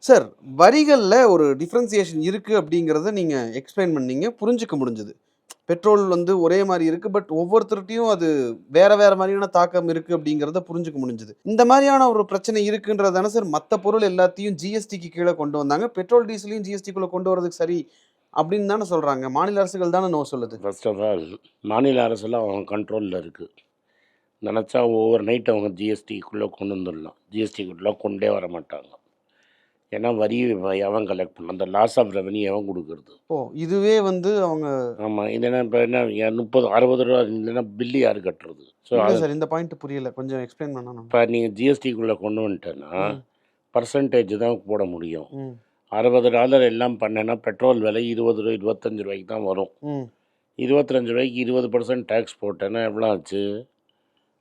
Sir, வரிகள்ல ஒரு differentiation இருக்கு அப்படிங்கிறத நீங்க எக்ஸ்பிளைன் பண்ணீங்க. புரிஞ்சுக்க முடிஞ்சது. பெட்ரோல் வந்து ஒரே மாரி இருக்கு. பட் ஒவ்வொருத்தர்ட்டயும் அது வேற வேற மாரியான தாக்கம் இருக்கு அப்படிங்கிறத புரிஞ்சுக்க முடிஞ்சது. இந்த மாரியான ஒரு பிரச்சனை இருக்குன்றது தானே சார் மத்த பொருள் எல்லாத்தையும் ஜிஎஸ்டிக்கு கீழ கொண்டு வந்தாங்க. பெட்ரோல், டீசலையும் ஜிஎஸ்டிக்குள்ள கொண்டு வரதுக்கு சரி அப்படின்னு தானே சொல்றாங்க. மாநில அரசுகள் தானே நோ சொல்லுது. ஃபர்ஸ்ட் ஆஃப் ஆல் மாநில அரசெல்லாம் அவங்க கண்ட்ரோலில் இருக்குது. நினச்சா ஓவர் நைட் அவங்க ஜிஎஸ்டிக்குள்ளே கொண்டு வந்துடலாம். ஜிஎஸ்டிக்குள்ளே கொண்டே வர மாட்டாங்க. ஏன்னா வரி எவன் கலெக்ட் பண்ண, அந்த லாஸ் ஆஃப் ரெவன்யூ எவன் கொடுக்குறது? ஓ! இதுவே வந்து அவங்க ஆமாம். இது என்ன இப்போ என்ன 30 60 ரூபா இல்லைன்னா பில்லு யார் கட்டுறது? ஸோ இல்ல அது சார் இந்த பாயிண்ட் புரியல. கொஞ்சம் எக்ஸ்பிளைன் பண்ணணும். இப்போ நீங்கள் ஜிஎஸ்டிக்குள்ளே கொண்டு வந்துட்டேன்னா பர்சன்டேஜ் தான் போட முடியும். ம். $60 எல்லாம் பண்ணேன்னா பெட்ரோல் விலை 20 ரூபா 25 ரூபாய்க்கு தான் வரும். ம். 25 ரூபாய்க்கு 20% டேக்ஸ் போட்டேன்னா எவ்வளோ ஆச்சு?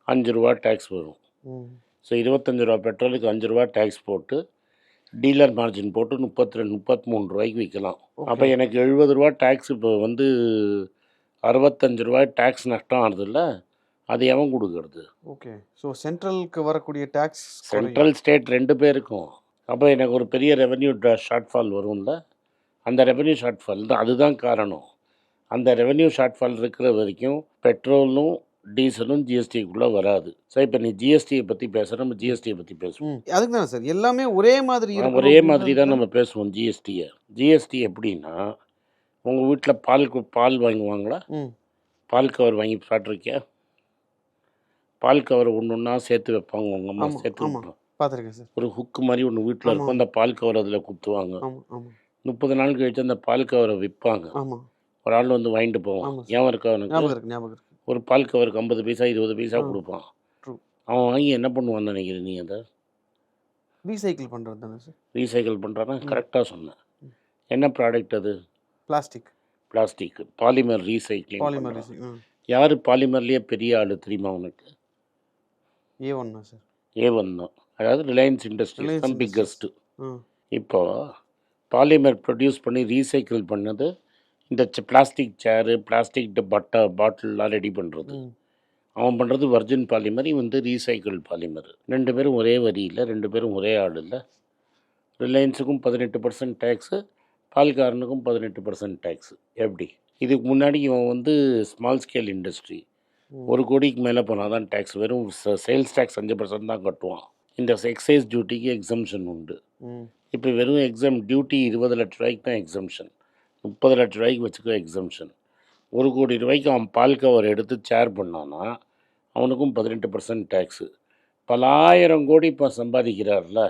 5 ரூபா டேக்ஸ் வரும். ம். ஸோ 25 ரூபா பெட்ரோலுக்கு 5 ரூபா டேக்ஸ் போட்டு டீலர் மார்ஜின் போட்டு 32 33 ரூபாய்க்கு விற்கலாம். அப்போ எனக்கு 70 ரூபா டேக்ஸ் இப்போ வந்து 65 ரூபாய் டேக்ஸ் நஷ்டம் ஆகுதுல்ல, அது எவன் கொடுக்கறது? ஓகே. ஸோ சென்ட்ரலுக்கு வரக்கூடிய டாக்ஸ் சென்ட்ரல் ஸ்டேட் 2 பேருக்கும். அப்போ எனக்கு ஒரு பெரிய ரெவென்யூ ஷார்ட்ஃபால் வரும்ல. அந்த ரெவென்யூ ஷார்ட்ஃபால் தான், அதுதான் காரணம். அந்த ரெவென்யூ ஷார்ட்ஃபால் இருக்கிற வரைக்கும் பெட்ரோலும் டீசலும் ஜிஎஸ்டிக்குள்ளே வராது. சார் இப்போ நீ ஜிஎஸ்டியை பற்றி பேசுகிற, நம்ம ஜிஎஸ்டியை பற்றி பேசுவோம். அதுக்கு தானே சார் எல்லாமே ஒரே மாதிரி இருக்கு. ஒரே மாதிரி தான் நம்ம பேசுவோம் ஜிஎஸ்டியை. ஜிஎஸ்டி எப்படின்னா, உங்கள் வீட்டில் பால் வாங்குவாங்களா? பால் கவர் வாங்கி சாப்பிட்ருக்கியா? பால் கவர் ஒன்று ஒன்றா சேர்த்து வைப்பாங்க, உங்கள் அம்மா சேர்த்து வைப்பாங்க. பார்த்துருக்கேன் சார். ஒரு ஹுக்கு மாதிரி ஒன்று வீட்டில் இருக்கும், அந்த பால் கவர் அதில் குத்துவாங்க. 30 நாள் கழிச்சு அந்த பால் கவரை விற்பாங்க. ஒரு ஆள் வந்து வாங்கிட்டு போவான். ஞாபகம் இருக்கா அவனுக்கு? ஒரு பால் கவருக்கு 50 பைசா 20 பைசா கொடுப்பான். அவன் வாங்கி என்ன பண்ணுவான்னு நினைக்கிறேன் நீ? அதை ரீசைக்கிள் பண்ணுறது தானே சார்? ரீசைக்கிள் பண்ணுறான்னா கரெக்டாக சொன்னேன். என்ன ப்ராடக்ட் அது? Plastic polymer recycling. யார் பாலிமர்லேயே பெரிய ஆள் தெரியுமா உனக்கு? A1 sir. A1 தான். அதாவது ரிலையன்ஸ் இண்டஸ்ட்ரீஸ் தான் பிக்கஸ்ட்டு. இப்போ பாலிமர் ப்ரொடியூஸ் பண்ணி ரீசைக்கிள் பண்ணது இந்த பிளாஸ்டிக் சேரு, பிளாஸ்டிக் பாட்டில்லாம் ரெடி பண்ணுறது. அவன் பண்ணுறது வர்ஜின் பாலிமர், இவன் வந்து ரீசைக்கிள் பாலிமர். 2 பேரும் ஒரே வரி இல்லை, 2 பேரும் ஒரே ஆள் இல்லை. ரிலையன்ஸுக்கும் 18% டேக்ஸு, பால்காரனுக்கும் 18% டேக்ஸு. எப்படி? இதுக்கு முன்னாடி இவன் வந்து ஸ்மால் ஸ்கேல் இண்டஸ்ட்ரி, 1 கோடிக்கு மேலே போனால் தான் டேக்ஸ். வெறும் சேல்ஸ் டேக்ஸ் 5% தான் கட்டுவான். இந்த எக்ஸைஸ் டியூட்டிக்கு எக்ஸம்ஷன் உண்டு. இப்போ வெறும் டியூட்டி 20 லட்ச ரூபாய்க்கு தான் எக்ஸம்ஷன். 30 லட்ச ரூபாய்க்கு வச்சுக்க எக்ஸம்ஷன். 1 கோடி ரூபாய்க்கு அவன் பால் கவர் எடுத்து சேர் பண்ணான்னா அவனுக்கும் 18% டேக்ஸு. பலாயிரம் கோடி இப்போ சம்பாதிக்கிறார்ல.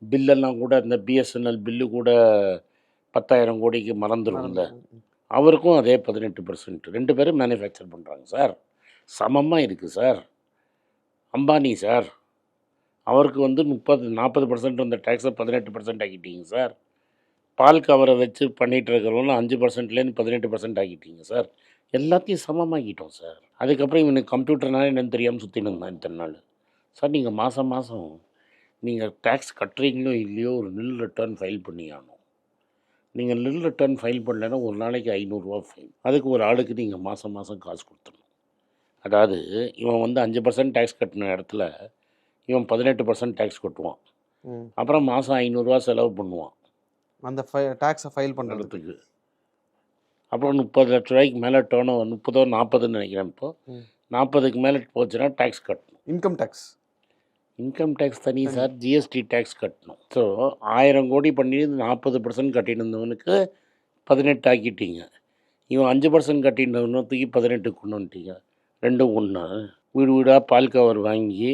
பில்லெல்லாம் கூட இந்த பிஎஸ்என்எல் பில்லு கூட 10,000 கோடிக்கு மறந்துடும்ல, அவருக்கும் அதே 18%. 2 பேரும் மேனுஃபேக்சர் பண்ணுறாங்க சார். சமமாக இருக்குது சார். அம்பானி சார், அவருக்கு வந்து 40% அந்த டேக்ஸை 18% ஆக்கிட்டீங்க சார். பால் கவரை வச்சு பண்ணிகிட்டு இருக்கிறவங்க 5%லேருந்து 18% ஆக்கிட்டீங்க சார். எல்லாத்தையும் சமமாக்கிட்டோம் சார். அதுக்கப்புறம் இவனுக்கு கம்ப்யூட்டர்னாலே என்னென்னு தெரியாமல் சுற்றின்னு இருந்தான் இத்தனை நாள். சார் நீங்கள் மாதம் நீங்கள் டேக்ஸ் கட்டுறீங்களோ இல்லையோ ஒரு நில் ரிட்டர்ன் ஃபைல் பண்ணி ஆகணும். நீங்கள் நில் ரிட்டர்ன் ஃபைல் பண்ணலைன்னா ஒரு நாளைக்கு 500 ரூபா ஃபைன். அதுக்கு ஒரு ஆளுக்கு நீங்கள் மாதம் காசு கொடுத்துடணும். அதாவது இவன் வந்து 5% டேக்ஸ் கட்டின இடத்துல இவன் 18% டேக்ஸ் கட்டுவான். அப்புறம் மாதம் 500 ரூபா செலவு பண்ணுவான் அந்த டேக்ஸை ஃபைல் பண்ணுறதுக்கு. அப்புறம் 30 லட்ச ரூபாய்க்கு மேலே டேர்ன் ஓவர், 30 40ன்னு நினைக்கிறேன். இப்போ 40க்கு மேலே போச்சுன்னா டேக்ஸ் கட்டணும். இன்கம் டேக்ஸ் தனி சார். ஜிஎஸ்டி டேக்ஸ் கட்டணும். ஸோ 1000 கோடி பண்ணி 40% கட்டியிருந்தவனுக்கு 18 ஆக்கிட்டீங்க. இவன் 5% கட்டியிருந்தவனுக்கு 18 கொண்டு வந்துட்டீங்க. ரெண்டும் ஒன்று. வீடு வீடாக பால் கவர் வாங்கி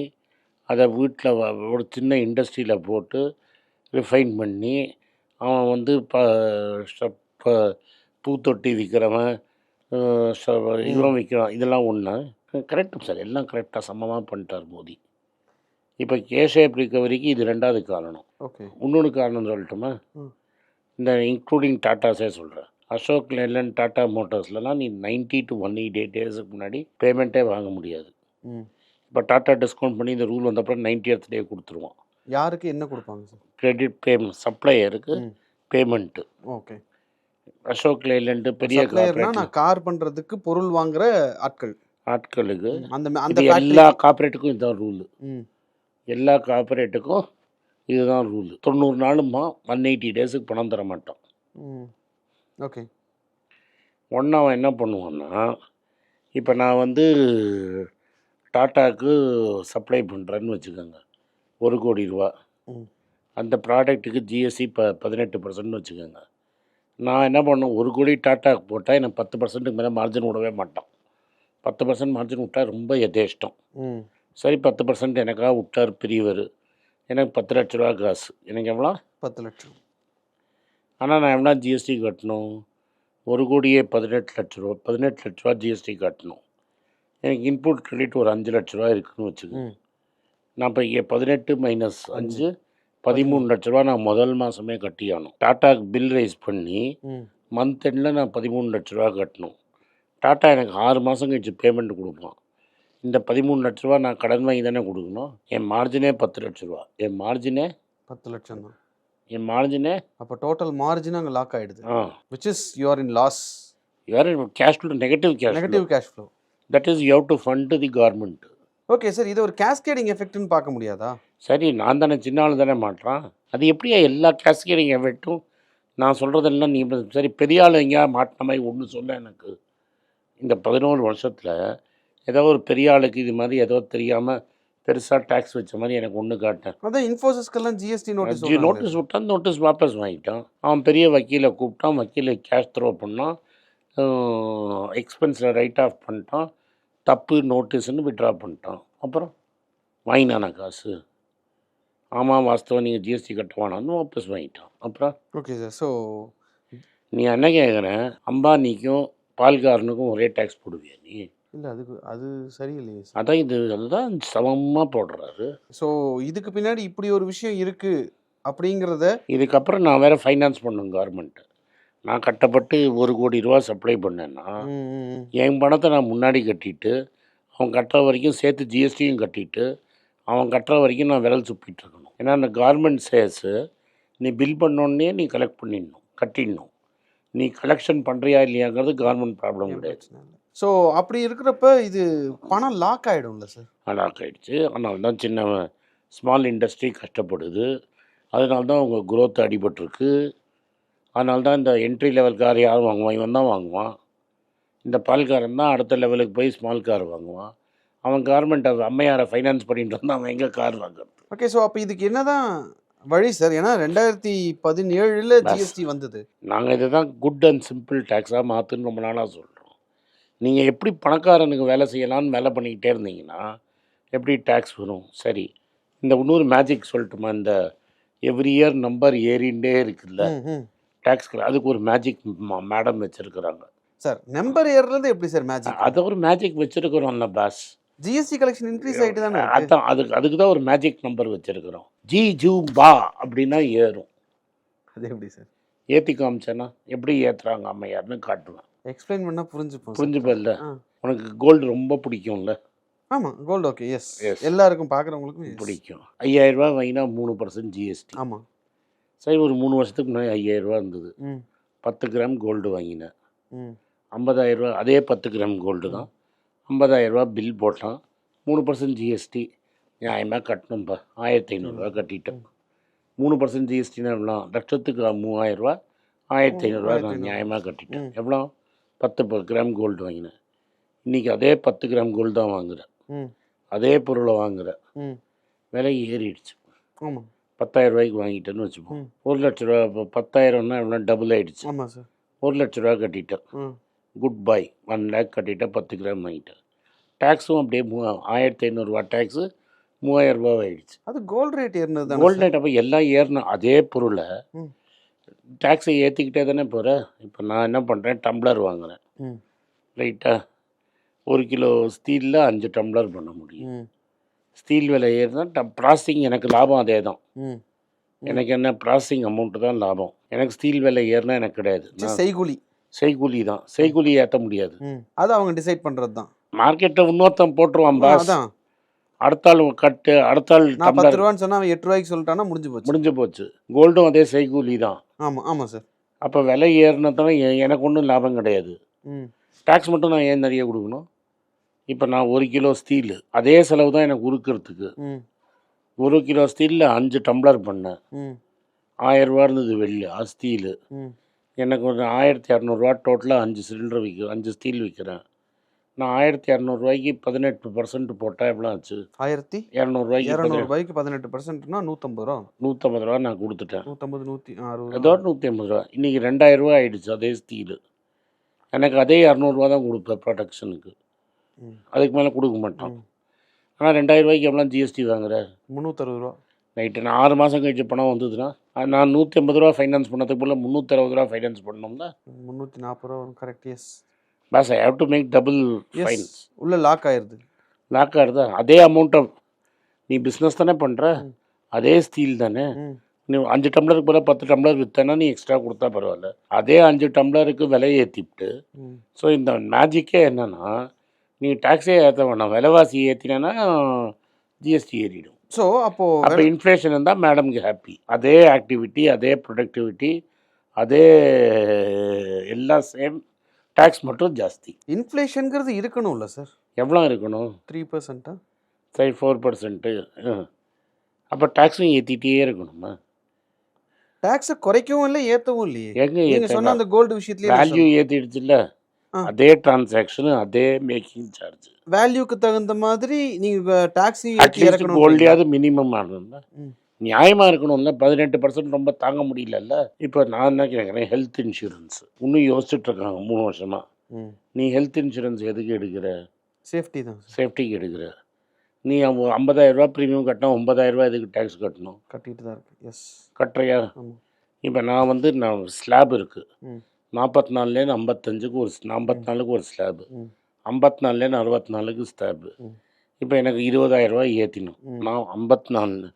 அதை வீட்டில் ஒரு சின்ன இண்டஸ்ட்ரியில் போட்டு ரிஃபைன் பண்ணி அவன் வந்து பூத்தொட்டி விற்கிறவன், இவன் விற்கிறான். இதெல்லாம் ஒன்று. கரெக்டு சார், எல்லாம் கரெக்டாக சமமாக பண்ணிட்டார் மோடி. இப்போ கேஷேப் ரிகவரிக்கு இது 2வது காரணம். இன்னொன்று காரணம் சொல்லட்டுமா? இந்த இன்க்ளூடிங் டாட்டாஸே சொல்கிறேன். அசோக் லேலண்ட், டாட்டா மோட்டார்ஸ்லாம் நீ 90 to 180 டேஸுக்கு முன்னாடி பேமெண்ட்டே வாங்க முடியாது. இப்போ டாட்டா டிஸ்கவுண்ட் பண்ணி இந்த ரூல் வந்தப்பறம் 90th டே கொடுத்துருவான். யாருக்கு என்ன கொடுப்பாங்க சார்? கிரெடிட் பேமெண்ட், சப்ளையருக்கு பேமெண்ட்டு. ஓகே. அசோக் லேலண்ட் பெரிய கார் பண்ணுறதுக்கு பொருள் வாங்குற ஆட்களுக்கு அந்த எல்லா கார்பரேட்டுக்கும் இதுதான் ரூலு. எல்லா கார்பரேட்டுக்கும் இதுதான் ரூல். 90 நாளுமா 180 டேஸுக்கு பணம் தர மாட்டான். ஓகே. ஒன்று அவன் என்ன பண்ணுவான்னா, இப்போ நான் வந்து டாட்டாவுக்கு சப்ளை பண்ணுறேன்னு வச்சுக்கோங்க, 1 கோடி ரூபா. அந்த ப்ராடக்ட்டுக்கு ஜிஎஸ்டி 18% வச்சுக்கோங்க. நான் என்ன பண்ணேன், 1 கோடி டாட்டாவுக்கு போட்டால் எனக்கு 10% மேலே மார்ஜின் விடவே மாட்டான். 10% மார்ஜின் விட்டால் ரொம்ப எதேஷ்டம். சரி 10% எனக்காக விட்டார் பெரியவர். எனக்கு 10 லட்ச ரூபா காசு. எனக்கு எவ்வளோ? 10 லட்சம். ஆனால் நான் எவ்வளோ ஜிஎஸ்டி கட்டணும்? 1 கோடியே 18 லட்ச ரூபா. 18 லட்ச ரூபா ஜிஎஸ்டி கட்டணும். எனக்கு இன்புட் கிரெடிட் ஒரு 5 லட்ச ரூபா இருக்குதுன்னு வச்சுக்கோங்க. நான் இப்போ இங்கே 18 மைனஸ் 5 13 லட்ச ரூபா நான் முதல் மாதமே கட்டியாகணும். டாட்டாவுக்கு பில் ரைஸ் பண்ணி மந்த் எண்டில் நான் 13 லட்ச ரூபா கட்டணும். டாட்டா எனக்கு 6 மாதம் கழிச்சு பேமெண்ட் கொடுப்பான். இந்த 13 லட்ச ரூபா நான் கடன் வாங்கி தானே கொடுக்கணும். என் மார்ஜினே 10 லட்ச ரூபா. என் மார்ஜினே 10 லட்சம் தான். என் மார்ஜினே அப்போ டோட்டல் மார்ஜின் அங்கே லாக் ஆகிடுது. Which is you're in loss. You're in cash flow, negative cash flow. That is you have to fund the government. Okay sir, இது ஒரு கேஸ்கேடிங் எஃபெக்ட்னு பார்க்க முடியாதா? சரி, நான் தானே சின்ன ஆள் தானே மாட்டுறான். அது எப்படியா எல்லா கேஸ்கேடிங் எஃபெக்ட்டும் நான் சொல்கிறதெல்லாம் நீ சரி பெரிய ஆள் எங்கேயா மாட்டின மாதிரி ஒன்று சொல்ல. எனக்கு இந்த 11 வருஷத்தில் ஏதோ ஒரு பெரிய ஆளுக்கு இது மாதிரி ஏதோ தெரியாமல் பெருசாக டேக்ஸ் வச்ச மாதிரி எனக்கு ஒன்று காட்டேன். அதான் இன்ஃபோசிஸ்க்கெல்லாம் ஜிஎஸ்டி நோட்டீஸ் விட்டான், நோட்டீஸ் வாபஸ் வாங்கிட்டான். அவன் பெரிய வக்கீலை கூப்பிட்டான், வக்கீலை கேஷ் த்ரோ பண்ணான், எக்ஸ்பென்ஸில் ரைட் ஆஃப் பண்ணிட்டான், தப்பு நோட்டீஸ்ன்னு விட்ரா பண்ணிட்டான். அப்புறம் வாங்கினானா காசு? ஆமாம் வாஸ்தவம், நீங்கள் ஜிஎஸ்டி கட்டுவானான்னு வாபஸ் வாங்கிட்டான். அப்புறம் ஓகே சார். ஸோ நீ என்ன கேட்குறேன், அம்பானிக்கும் பால்காரனுக்கும் ஒரே டேக்ஸ் போடுவியா நீ? இல்லை, அது சரியில்லையே சார். அதான் அதுதான் சமமாக போடுறாரு. ஸோ இதுக்கு பின்னாடி இப்படி ஒரு விஷயம் இருக்குது அப்படிங்கிறத இதுக்கப்புறம் நான் வேறு ஃபைனான்ஸ் பண்ணும் கவர்மெண்ட்டு. நான் கட்டப்பட்டு 1 கோடி ரூபா சப்ளை பண்ணேன்னா என் பணத்தை நான் முன்னாடி கட்டிட்டு அவன் கட்டுற வரைக்கும் சேர்த்து ஜிஎஸ்டியும் கட்டிட்டு அவன் கட்டுற வரைக்கும் நான் விரல் சுப்பிட்டு இருக்கணும். ஏன்னா அந்த கவர்மெண்ட் சேல்ஸு நீ பில் பண்ணோடனே நீ கலெக்ட் பண்ணிடணும், கட்டிடணும். நீ கலெக்ஷன் பண்ணுறியா இல்லையாங்கிறது கவர்மெண்ட் ப்ராப்ளம் கிடையாது. ஸோ அப்படி இருக்கிறப்ப இது பணம் லாக் ஆகிடும்ல சார்? லாக் ஆகிடுச்சு. அதனால தான் சின்ன ஸ்மால் இண்டஸ்ட்ரி கஷ்டப்படுது. அதனால தான் அவங்க குரோத் அடிபட்டிருக்கு. அதனால தான் இந்த என்ட்ரி லெவல் கார் யாரும் வாங்குவான், இவன் தான் வாங்குவான். இந்த பால்காரன் தான் அடுத்த லெவலுக்கு போய் ஸ்மால் கார் வாங்குவான். அவன் கவர்மெண்ட் அம்மையாரை ஃபைனான்ஸ் பண்ணிட்டு வந்தால் அவன் எங்கே கார் வாங்குறது? ஓகே. ஸோ அப்போ இதுக்கு என்ன தான் வழி சார்? ஏன்னா 2017 ஜிஎஸ்டி வந்தது. நாங்கள் இதை தான் குட் அண்ட் சிம்பிள் டேக்ஸாக மாற்றுன்னு ரொம்ப நாளாக சொல்கிறோம். நீங்கள் எப்படி பணக்காரனுக்கு வேலை செய்யலான்னு வேலை பண்ணிக்கிட்டே இருந்தீங்கன்னா எப்படி டேக்ஸ் வரும்? சரி, இந்த இன்னொரு மேஜிக் சொல்லட்டுமா? இந்த எவ்ரி இயர் நம்பர் ஏறிண்டே இருக்குல்ல டேக்ஸ்க்கு, அதுக்கு ஒரு மேஜிக் மேடம் வச்சுருக்குறாங்க சார். நம்பர் ஏறுறது எப்படி சார் மேஜிக்? அதை ஒரு மேஜிக் வச்சுருக்குறோம்ல பாஸ். ஜிஎஸ்டி கலெக்ஷன் இன்க்ரீஸ் ஆகிட்டு தானே. அதான் அதுக்கு தான் ஒரு மேஜிக் நம்பர் வச்சுருக்குறோம். ஜூ அப்படின்னா ஏறும். அது எப்படி சார்? ஏற்றி காமிச்சேன்னா எப்படி ஏற்றுறாங்க அம்மையார்னு காட்டுவேன். எக்ஸ்பிளைன் பண்ணால் புரிஞ்சுப்பல்ல. உனக்கு கோல்டு ரொம்ப பிடிக்கும்ல? ஆமாம், கோல்டு. Okay, S. எல்லாருக்கும் பார்க்குறவங்களுக்கும் பிடிக்கும். 5000 ரூபா வாங்கினா 3% ஜிஎஸ்டி. ஆமாம். சரி, ஒரு 3 வருஷத்துக்கு முன்னாடி 5000 ரூபா இருந்தது. 10 கிராம் கோல்டு வாங்கினேன். 50,000 ரூபா. அதே 10 கிராம் கோல்டு தான். 50,000 ரூபா பில் போட்டான். 3% ஜிஎஸ்டி நியாயமாக கட்டணும்ப்பா. 1500 ரூபா கட்டிட்டேன். 3% ஜிஎஸ்டினா எவ்வளோ? லட்சத்துக்கு 3000 ரூபா. 1500 ரூபா நான் நியாயமாக கட்டிட்டேன். எவ்வளோ? 10 கிராம் கோல்டு வாங்கினேன். இன்றைக்கி அதே 10 கிராம் கோல்டு தான் வாங்குகிறேன். அதே பொருளை வாங்குகிறேன். விலை ஏறிடுச்சு. 10,000 ரூபாய்க்கு வாங்கிட்டேன்னு வச்சுப்போம். 1 லட்ச ரூபா. இப்போ 10,000னா எவ்வளோ? டபுள் ஆகிடுச்சு. 1 லட்ச ரூபா கட்டிட்டேன். Good bye. 1 லேக் கட்டிட்டேன். 10 கிராம் வாங்கிட்டேன். டேக்ஸும் அப்படியே 1500 ரூபா டேக்ஸு 3000 ரூபா ஆகிடுச்சு. அது கோல்டு ரேட் ஏறினது. கோல்டு ரேட் அப்போ எல்லாம் ஏறின அதே பொருளை டேக்ஸை ஏற்றிக்கிட்டே தானே போகிறேன். இப்போ நான் என்ன பண்ணுறேன், டம்ளர் வாங்குகிறேன். ரைட்டா? 1 கிலோ ஸ்டீலில் 5 டம்ளர் பண்ண முடியும். ஸ்டீல் விலை ஏறினா ப்ராசஸிங் எனக்கு லாபம் அதே தான். எனக்கு என்ன ப்ராசஸிங் அமௌண்ட்டு தான் லாபம். எனக்கு ஸ்டீல் விலை ஏறினா எனக்கு கிடையாது. செய்கூலி தான். செய்கூலி ஏற்ற முடியாது. அது அவங்க டிசைட் பண்ணுறது தான். மார்க்கெட்டை இன்னொருத்தன் போட்டுருவான் பாஸ். அடுத்த ஆள் கட்டு, அடுத்த ஆள் 10 ரூபான்னு சொன்னால் அவன் 8 ரூபாய்க்கு சொல்லிட்டான்னா முடிஞ்சு போச்சு. கோல்டும் அதே செய்கூலி தான். ஆமாம் சார். அப்போ விலை ஏறினதால எனக்கு ஒன்றும் லாபம் கிடையாது. டேக்ஸ் மட்டும் நான் ஏன் நிறைய கொடுக்கணும்? இப்போ நான் 1 கிலோ ஸ்டீலு அதே செலவு தான் எனக்கு உருக்கிறதுக்கு. 1 கிலோ ஸ்டீலில் 5 டம்ளர் பண்ணேன். ம் 1000 ரூபா இருந்தது வெள்ளி ஸ்டீலு. ம் எனக்கு ஒரு 1200 சிலிண்டராக 5 சிலிண்டர் 5 ஸ்டீல் விற்கிறேன். நான் 1200 18% போட்டால் எவ்வளோ ஆச்சு? 200 ரூபாய்க்கு 18%னா 150 ரூபா. 150 நான் கொடுத்துட்டேன். 150 160 ஏதோ 150 இன்றைக்கி 2000 ஆகிடுச்சு அதே ஸ்டீலு. எனக்கு அதே 200 தான் கொடுப்பேன் ப்ரொடக்ஷனுக்கு. அதுக்கு மேலே கொடுக்க மாட்டான். ஆனால் 2000 எவ்வளோ ஜிஎஸ்டி வாங்குற? 360 ரூபா. நைட்டு நான் 6 மாதம் கழிச்சு பணம் வந்ததுன்னா நான் 150 ஃபைனான்ஸ் பண்ணதுக்கு போல் 360 ஃபைனான்ஸ் பண்ணோம்னா 340 ரூபா வரும். Correct. Yes boss, I have to make double fines. உள்ள லாக் ஆயிடுது. லாக் ஆகுதா? அதே அமௌண்ட் ஆஃப் நீ பிஸ்னஸ் தானே பண்ணுற, அதே ஸ்டீல் தானே. நீ 5 டம்ளருக்கு போல 10 டம்ளர் விற்றனா நீ எக்ஸ்ட்ரா கொடுத்தா பரவாயில்ல. அதே 5 டம்ளருக்கு விலையை ஏற்றிவிட்டு. ஸோ இந்த மேஜிக்கே என்னென்னா, நீ டேக்ஸே ஏற்ற வேணாம், விலைவாசி ஏற்றினா ஜிஎஸ்டி ஏறிடும். ஸோ அப்போ இன்ஃப்ளேஷன் இருந்தால் மேடம்க்கு ஹாப்பி. அதே ஆக்டிவிட்டி, அதே ப்ரொடக்டிவிட்டி, அதே எல்லாம் சேம், டேக்ஸ் மட்டும் ஜாஸ்தி. இன்ஃப்ளேஷனுங்கிறது இருக்கணும்ல சார்? எவ்வளோ இருக்கணும்? 3%. சரி 4%. அப்போ டேக்ஸும் ஏற்றிட்டே இருக்கணுமா? டேக்ஸை குறைக்கவும் இல்லை ஏற்றவும் இல்லையே. எங்கே சொன்ன அந்த கோல்டு விஷயத்துலேயே வேல்யூ ஏற்றிடுச்சுல்ல, அதே டிரான்சாக்ஷனு, அதே மேக்கிங் சார்ஜ். வேல்யூக்கு தகுந்த மாதிரி நீங்கள் டேக்ஸி அட்லீஸ்ட் கோல்டையாவது மினிமம் ஆகணும்ல, நியாயமாக இருக்கணும்ல. 18% ரொம்ப தாங்க முடியலல்ல. இப்போ நான் என்ன கேட்குறேன், ஹெல்த் இன்சூரன்ஸ் இன்னும் யோசிச்சுட்டு இருக்காங்க 3 வருஷமாக. நீ ஹெல்த் இன்சூரன்ஸ் எதுக்கு எடுக்கிற? சேஃப்டி தான். சேஃப்டிக்கு எடுக்கிற. நீ 50,000 ப்ரீமியம் கட்டினா 9,000 எதுக்கு டேக்ஸ் கட்டணும்? கட்டிட்டு தான் இருக்கு. எஸ் கட்டுறியா? இப்போ நான் ஸ்லாப் இருக்குது 44லேருந்து 55க்கு ஒரு 54க்கு ஒரு ஸ்லாபு, 54லேருந்து 64க்கு ஸ்லாபு. இப்போ எனக்கு 20,000 ஏற்றினோம். நான் 54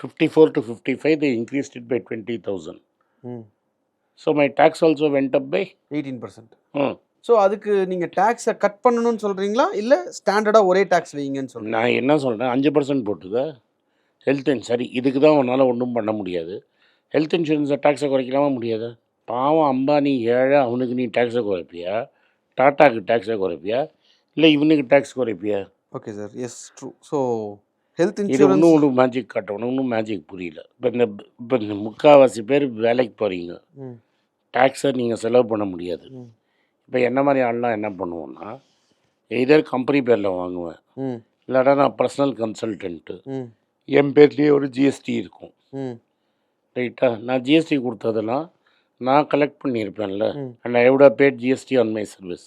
54 to 55 they increased it by 20,000. So my tax also went up by 18%. So அதுக்கு நீங்கள் டேக்ஸை கட் பண்ணணும்னு சொல்கிறீங்களா இல்லை ஸ்டாண்டர்டாக ஒரே டேக்ஸ் வைங்கன்னு சொல்கிறேன்? நான் என்ன சொல்கிறேன், 5% போட்டுதா ஹெல்த் சரி, இதுக்கு தான் உன்னால் ஒன்றும் பண்ண முடியாது. ஹெல்த் இன்சூரன்ஸை டேக்ஸை குறைக்கலாமா முடியாது? பாவம் அம்பானி ஏழை, அவனுக்கு நீ டேக்ஸை குறைப்பியா? டாட்டாக்கு டேக்ஸை குறைப்பியா? இல்லை இவனுக்கு டேக்ஸ் குறைப்பியா? Okay sir. Yes true. So health இது இன்சூரன்ஸ் இன்னும் ஒரு மேஜிக் காட்டணும். இன்னும் மேஜிக் புரியல. இப்போ இந்த முக்கால்வாசி பேர் வேலைக்கு போகிறீங்க, டேக்ஸை நீங்கள் செலவு பண்ண முடியாது. இப்போ என்ன மாதிரி ஆள்லாம் என்ன பண்ணுவோன்னா, எதர் கம்பெனி பேரில் வாங்குவேன், இல்லாட்டா நான் பர்சனல் கன்சல்டன்ட்டு, என் பேர்லேயே ஒரு ஜிஎஸ்டி இருக்கும். ரைட்டா? நான் ஜிஎஸ்டி கொடுத்ததெல்லாம் நான் கலெக்ட் பண்ணியிருப்பேன்ல, and I would have paid GST on my service.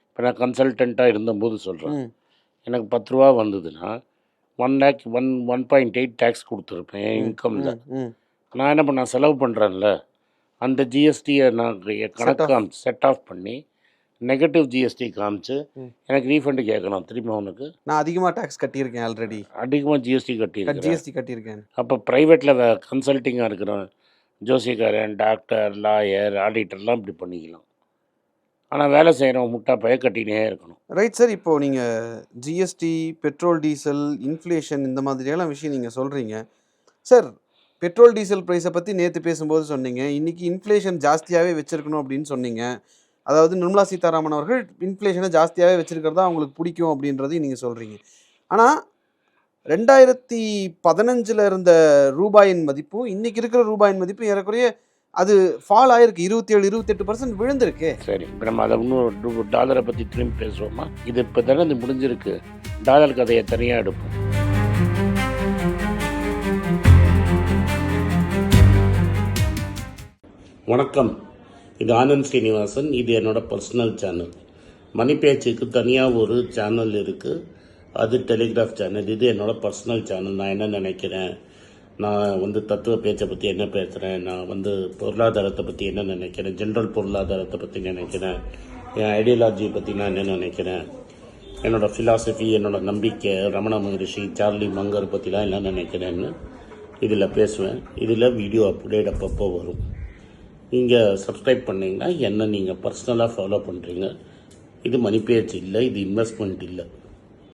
இப்போ நான் கன்சல்டண்ட்டாக இருந்தபோது சொல்கிறேன், எனக்கு 10 ரூபா வந்ததுன்னா 1.8 டேக்ஸ் கொடுத்துருப்பேன் என் இன்கமில். நான் என்ன பண்ணேன், செலவு பண்ணுறேன்ல, அந்த ஜிஎஸ்டியை நான் கணக்கு செட் ஆஃப் பண்ணி நெகட்டிவ் ஜிஎஸ்டி காமிச்சு எனக்கு ரீஃபண்டு கேட்கணும் திரும்ப. உனக்கு நான் அதிகமாக டேக்ஸ் கட்டியிருக்கேன், ஆல்ரெடி அதிகமாக ஜிஎஸ்டி கட்டியிருக்கேன். அப்போ ப்ரைவேட்டில் கன்சல்ட்டிங்காக இருக்கிறேன், ஜோசிக்காரன், டாக்டர், லாயர், ஆடிட்டர்லாம் இப்படி பண்ணிக்கலாம். ஆனால் வேலை செய்கிறவங்க முட்டா பய கட்டினே இருக்கணும். Right sir. இப்போது நீங்கள் ஜிஎஸ்டி, பெட்ரோல் டீசல், இன்ஃப்ளேஷன் இந்த மாதிரியெல்லாம் விஷயம் நீங்கள் சொல்கிறீங்க சார். பெட்ரோல் டீசல் ப்ரைஸை பற்றி நேற்று பேசும்போது சொன்னீங்க, இன்றைக்கி இன்ஃப்ளேஷன் ஜாஸ்தியாகவே வச்சுருக்கணும் அப்படின்னு சொன்னீங்க. அதாவது நிர்மலா சீதாராமன் அவர்கள் இன்ஃப்ளேஷனை ஜாஸ்தியாகவே வச்சுருக்கிறதா அவங்களுக்கு பிடிக்கும் அப்படின்றதையும் நீங்கள் சொல்கிறீங்க. ஆனால் 2015 இருந்த ரூபாயின் மதிப்பும் இன்றைக்கி இருக்கிற ரூபாயின் மதிப்பும் ஏறக்குறைய அது ஃபால் ஆகிருக்கு. 27-28% விழுந்திருக்கு. சரி, இப்போ நம்ம அதை இன்னும் டாலரை பற்றி திரும்பி பேசுவோமா? இது இப்போ தானே இது முடிஞ்சிருக்கு. டாலர் கதையை தனியாக எடுப்போம். வணக்கம், இது ஆனந்த் ஸ்ரீனிவாசன். இது என்னோடய பர்சனல் சேனல். மணி பேச்சுக்கு தனியாக ஒரு சேனல் இருக்குது, அது டெலிகிராஃப் சேனல். இது என்னோடய பர்சனல் சேனல். நான் என்ன நினைக்கிறேன், நான் தத்துவ பேச்சை பற்றி என்ன பேசுகிறேன், நான் பொருளாதாரத்தை பற்றி என்ன நினைக்கிறேன், ஜென்ரல் பொருளாதாரத்தை பற்றி நினைக்கிறேன், என் ஐடியாலஜியை பற்றி நான் என்ன நினைக்கிறேன், என்னோடய ஃபிலாசபி, என்னோடய நம்பிக்கை, ரமண மகரிஷி, சார்லி மங்கர் பற்றிலாம் என்ன நினைக்கிறேன்னு இதில் பேசுவேன். இதில் வீடியோ அப்டேட் அப்பப்போ வரும். நீங்கள் சப்ஸ்கிரைப் பண்ணிங்கன்னா என்ன நீங்கள் பர்சனலாக ஃபாலோ பண்ணுறீங்க. இது மணி பேச்சு இல்லை, இது இன்வெஸ்ட்மெண்ட் இல்லை.